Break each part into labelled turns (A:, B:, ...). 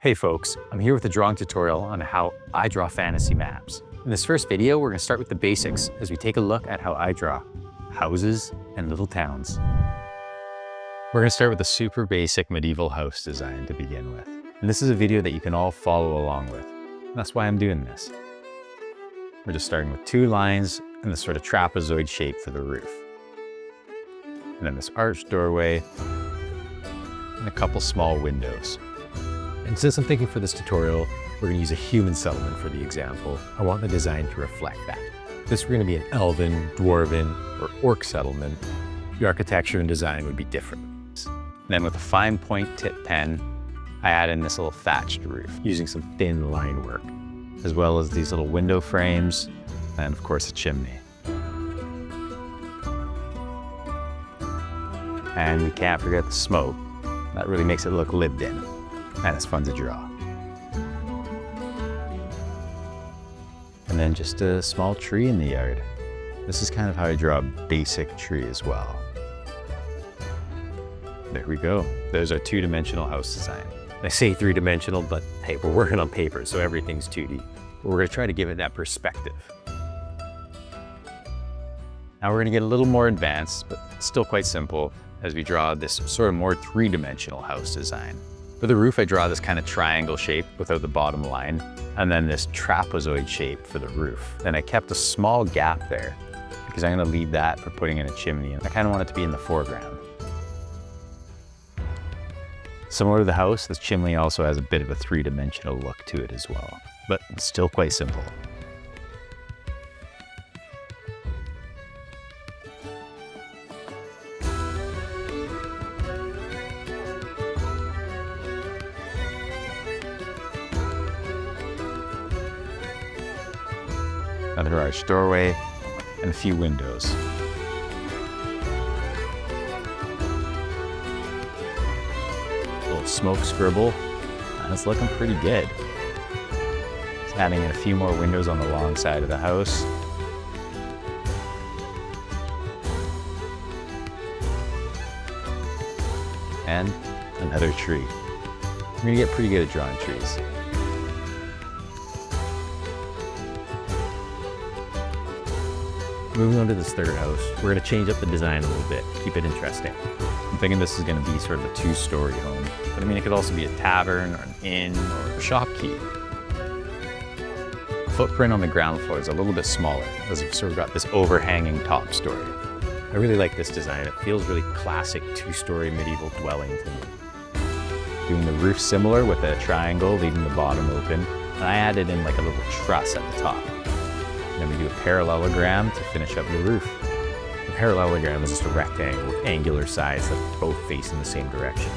A: Hey folks, I'm here with a drawing tutorial on how I draw fantasy maps. In this first video, we're going to start with the basics as we take a look at how I draw houses and little towns. We're going to start with a super basic medieval house design to begin with. And this is a video that you can all follow along with. And that's why I'm doing this. We're just starting with two lines and this sort of trapezoid shape for the roof. And then this arched doorway and a couple small windows. And since I'm thinking for this tutorial, we're going to use a human settlement for the example, I want the design to reflect that. If this were going to be an elven, dwarven, or orc settlement, the architecture and design would be different. And then with a fine point tip pen, I add in this little thatched roof using some thin line work, as well as these little window frames, and of course a chimney. And we can't forget the smoke. That really makes it look lived in. And it's fun to draw. And then just a small tree in the yard. This is kind of how I draw a basic tree as well. There we go. There's our two-dimensional house design. I say three-dimensional, but hey, we're working on paper, so everything's 2D. But we're gonna try to give it that perspective. Now we're gonna get a little more advanced, but still quite simple, as we draw this sort of more three-dimensional house design. For the roof, I draw this kind of triangle shape without the bottom line, and then this trapezoid shape for the roof. Then I kept a small gap there because I'm gonna leave that for putting in a chimney, and I kind of want it to be in the foreground. Similar to the house, this chimney also has a bit of a three-dimensional look to it as well, but it's still quite simple. Another arched doorway, and a few windows. A little smoke scribble, and it's looking pretty good. Just adding in a few more windows on the long side of the house. And another tree. I'm gonna get pretty good at drawing trees. Moving on to this third house, we're gonna change up the design a little bit, keep it interesting. I'm thinking this is gonna be sort of a two-story home, but I mean, it could also be a tavern or an inn or a shopkeep. The footprint on the ground floor is a little bit smaller, as we've sort of got this overhanging top story. I really like this design. It feels really classic two-story medieval dwelling to me. Doing the roof similar with a triangle, leaving the bottom open, and I added in like a little truss at the top. Then we do a parallelogram to finish up the roof. The parallelogram is just a rectangle with angular sides that both face in the same direction.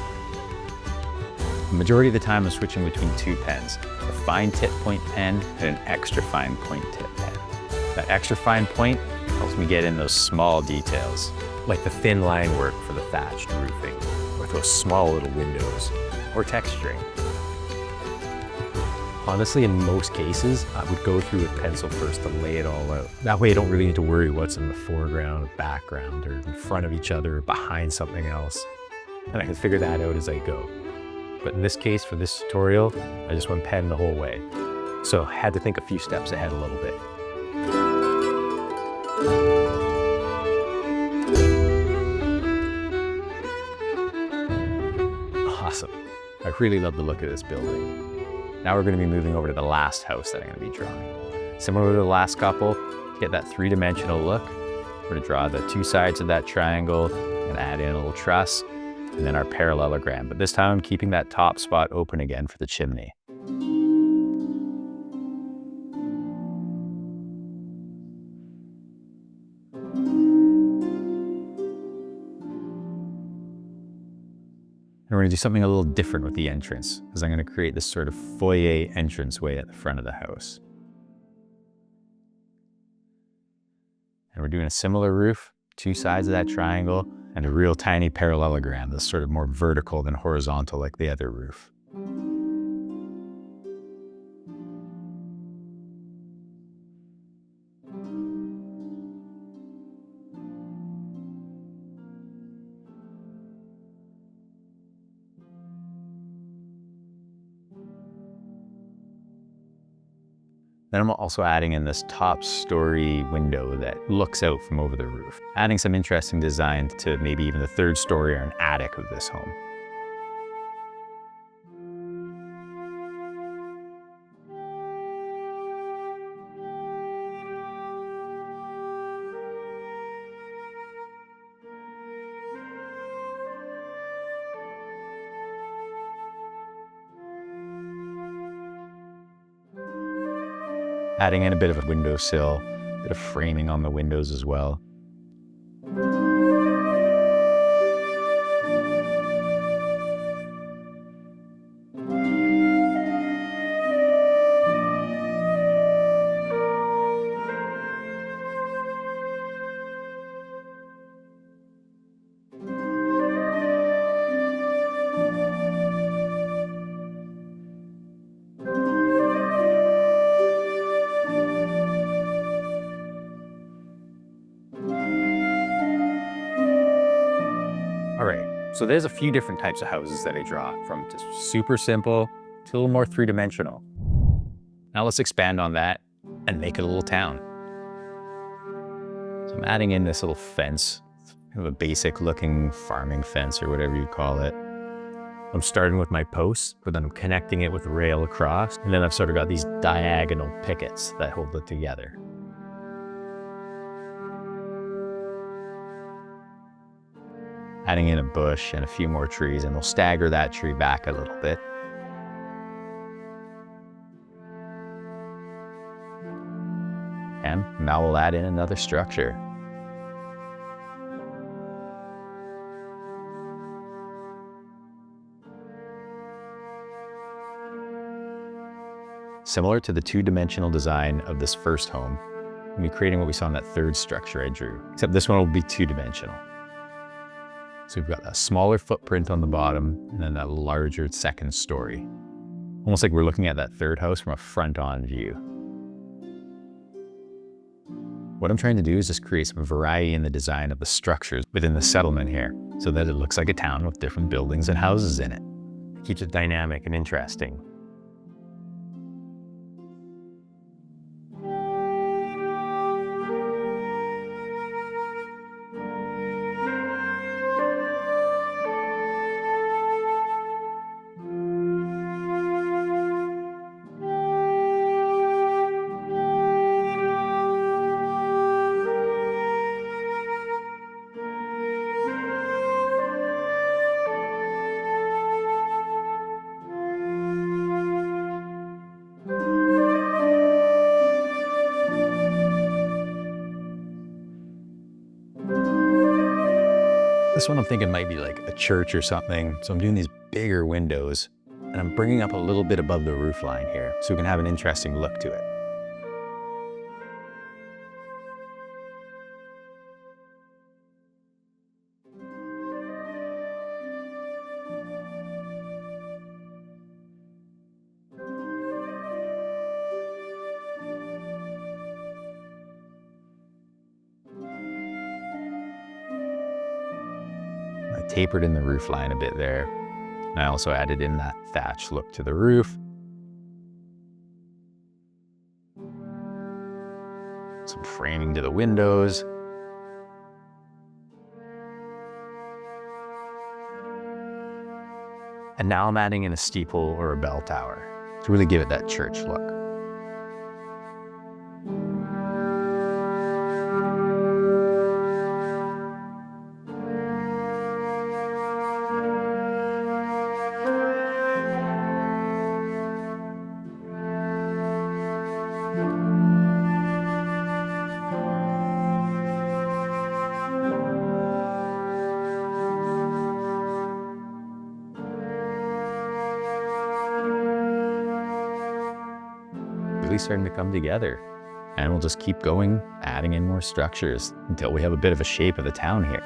A: The majority of the time I'm switching between two pens, a fine tip point pen and an extra fine point tip pen. That extra fine point helps me get in those small details, like the thin line work for the thatched roofing, with those small little windows, or texturing. Honestly, in most cases, I would go through with pencil first to lay it all out. That way I don't really need to worry what's in the foreground, background, or in front of each other, or behind something else. And I can figure that out as I go. But in this case, for this tutorial, I just went pen the whole way. So I had to think a few steps ahead a little bit. Awesome. I really love the look of this building. Now we're going to be moving over to the last house that I'm going to be drawing. Similar to the last couple, get that three-dimensional look. We're going to draw the two sides of that triangle and add in a little truss, and then our parallelogram. But this time I'm keeping that top spot open again for the chimney. And we're gonna do something a little different with the entrance, because I'm gonna create this sort of foyer entranceway at the front of the house. And we're doing a similar roof, two sides of that triangle, and a real tiny parallelogram that's sort of more vertical than horizontal like the other roof. Then I'm also adding in this top story window that looks out from over the roof, adding some interesting design to maybe even the third story or an attic of this home. Adding in a bit of a windowsill, a bit of framing on the windows as well. All right, so there's a few different types of houses that I draw, from just super simple to a little more three-dimensional. Now let's expand on that and make it a little town. So I'm adding in this little fence, kind of a basic looking farming fence or whatever you call it. I'm starting with my posts, but then I'm connecting it with a rail across, and then I've sort of got these diagonal pickets that hold it together. Adding in a bush and a few more trees, and we'll stagger that tree back a little bit. And now we'll add in another structure. Similar to the two-dimensional design of this first home, we'll be creating what we saw in that third structure I drew, except this one will be two-dimensional. So we've got a smaller footprint on the bottom and then a larger second story. Almost like we're looking at that third house from a front-on view. What I'm trying to do is just create some variety in the design of the structures within the settlement here, so that it looks like a town with different buildings and houses in it. It keeps it dynamic and interesting. This one I'm thinking might be like a church or something. So I'm doing these bigger windows and I'm bringing up a little bit above the roof line here so we can have an interesting look to it. I tapered in the roof line a bit there. And I also added in that thatch look to the roof. Some framing to the windows. And now I'm adding in a steeple or a bell tower to really give it that church look. Really starting to come together. And we'll just keep going, adding in more structures until we have a bit of a shape of the town here.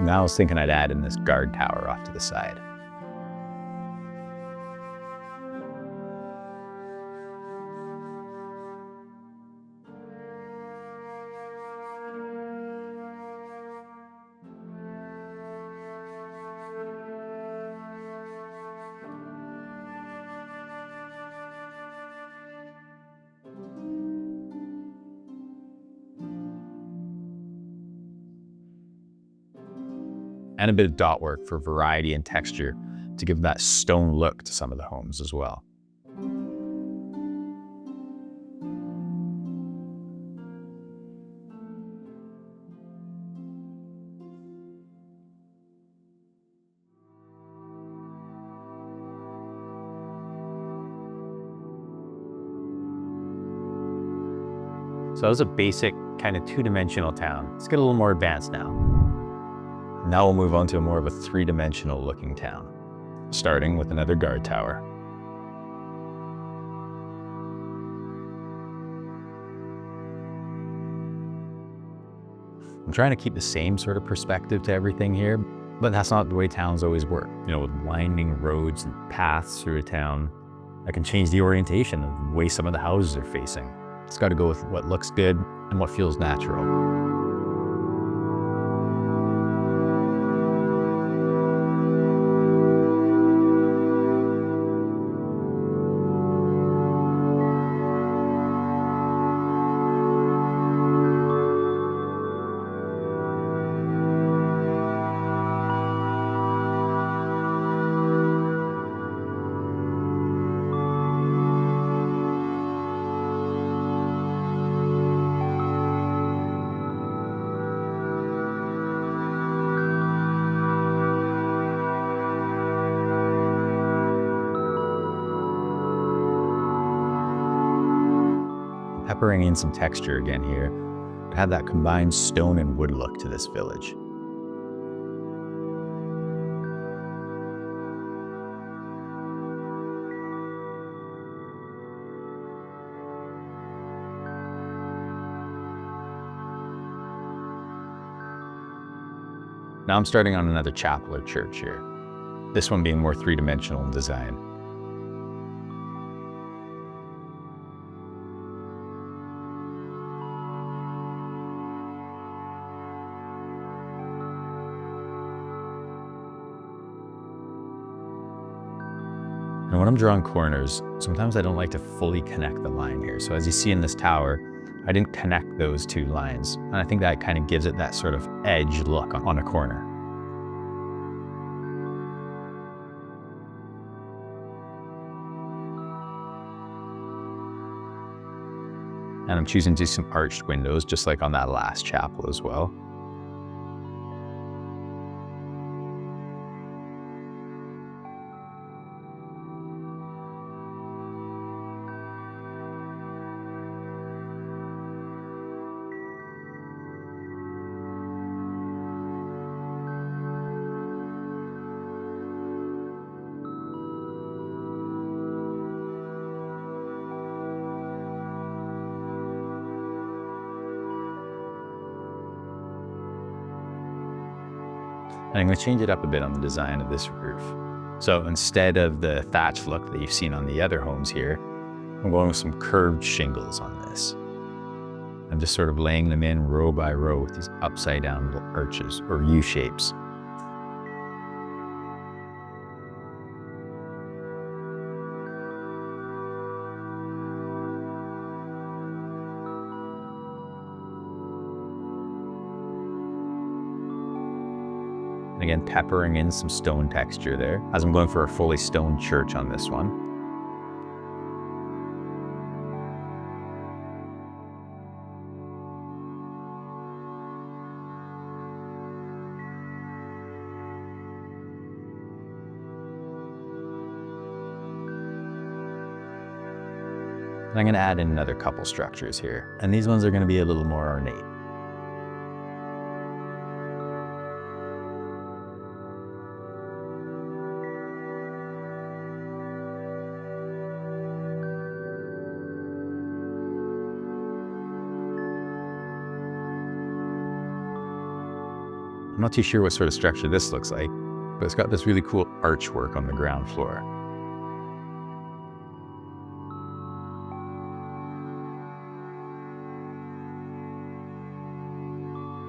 A: Now I was thinking I'd add in this guard tower off to the side. And a bit of dot work for variety and texture to give that stone look to some of the homes as well. So that was a basic kind of two-dimensional town. Let's get a little more advanced now. Now we'll move on to more of a three-dimensional looking town, starting with another guard tower. I'm trying to keep the same sort of perspective to everything here, but that's not the way towns always work. You know, with winding roads and paths through a town, that can change the orientation of the way some of the houses are facing. It's got to go with what looks good and what feels natural. Peppering in some texture again here to have that combined stone and wood look to this village. Now I'm starting on another chapel or church here, this one being more three-dimensional in design. And when I'm drawing corners, sometimes I don't like to fully connect the line here. So as you see in this tower, I didn't connect those two lines. And I think that kind of gives it that sort of edge look on a corner. And I'm choosing to do some arched windows, just like on that last chapel as well. And I'm going to change it up a bit on the design of this roof. So instead of the thatch look that you've seen on the other homes here, I'm going with some curved shingles on this. I'm just sort of laying them in row by row with these upside down little arches or U shapes. And again, peppering in some stone texture there, as I'm going for a fully stone church on this one. And I'm going to add in another couple structures here, and these ones are going to be a little more ornate. I'm not too sure what sort of structure this looks like, but it's got this really cool archwork on the ground floor.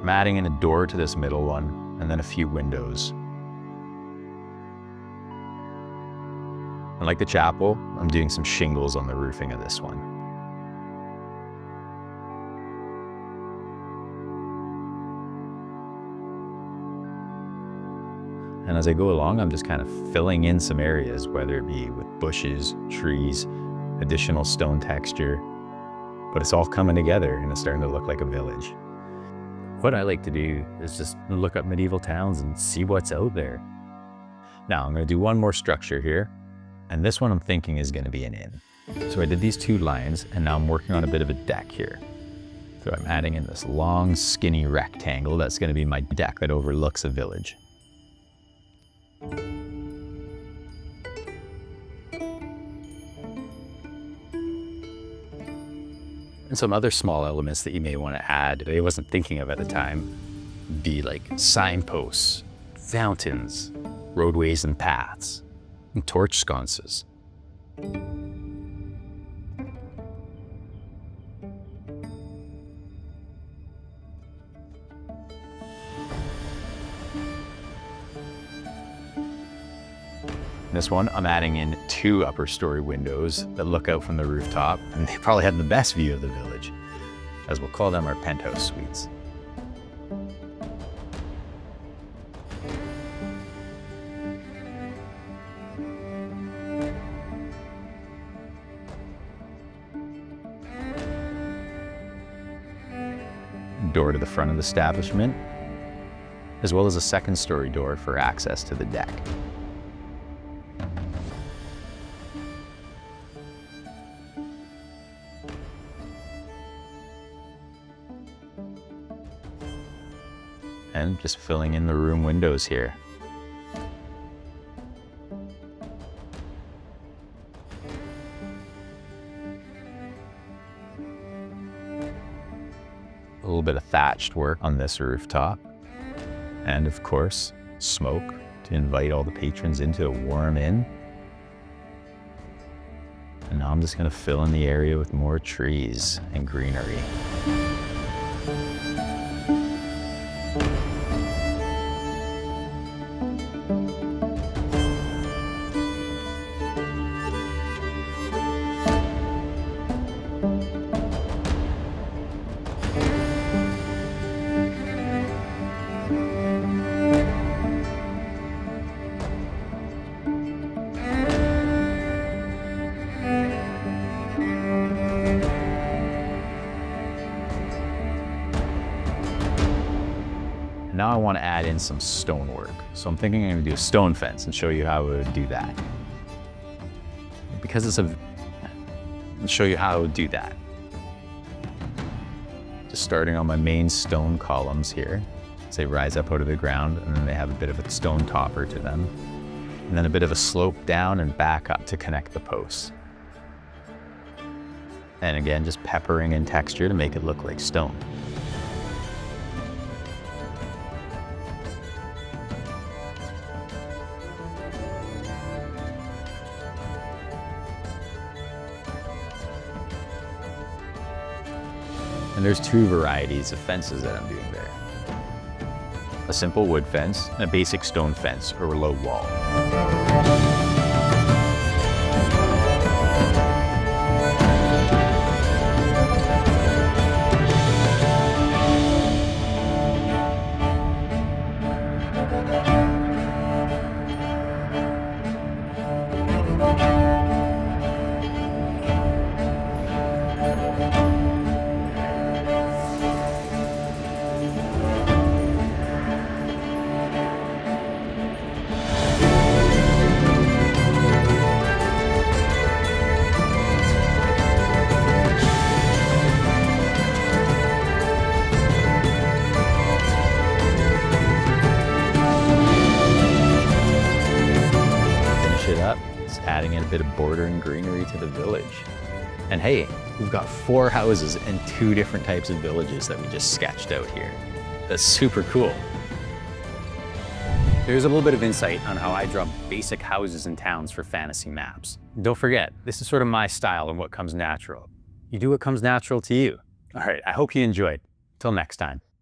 A: I'm adding in a door to this middle one, and then a few windows. And like the chapel, I'm doing some shingles on the roofing of this one. And as I go along, I'm just kind of filling in some areas, whether it be with bushes, trees, additional stone texture, but it's all coming together and it's starting to look like a village. What I like to do is just look up medieval towns and see what's out there. Now I'm going to do one more structure here, and this one I'm thinking is going to be an inn. So I did these 2 lines, and now I'm working on a bit of a deck here. So I'm adding in this long, skinny rectangle that's going to be my deck that overlooks a village. And some other small elements that you may want to add that I wasn't thinking of at the time would be like signposts, fountains, roadways and paths, and torch sconces. This one, I'm adding in 2 upper story windows that look out from the rooftop, and they probably had the best view of the village, as we'll call them our penthouse suites. Door to the front of the establishment, as well as a 2nd story door for access to the deck. And just filling in the room windows here. A little bit of thatched work on this rooftop. And of course, smoke to invite all the patrons into a warm inn. And now I'm just gonna fill in the area with more trees and greenery. Now I want to add in some stonework. So I'm thinking I'm going to do a stone fence and show you how I would do that. Because I'll show you how I would do that. Just starting on my main stone columns here. So they rise up out of the ground, and then they have a bit of a stone topper to them. And then a bit of a slope down and back up to connect the posts. And again, just peppering in texture to make it look like stone. And there's 2 varieties of fences that I'm doing there. A simple wood fence and a basic stone fence or a low wall. Adding in a bit of border and greenery to the village. And hey, we've got 4 houses and 2 different types of villages that we just sketched out here. That's super cool. There's a little bit of insight on how I draw basic houses and towns for fantasy maps. And don't forget, this is sort of my style and what comes natural. You do what comes natural to you. All right, I hope you enjoyed. Till next time.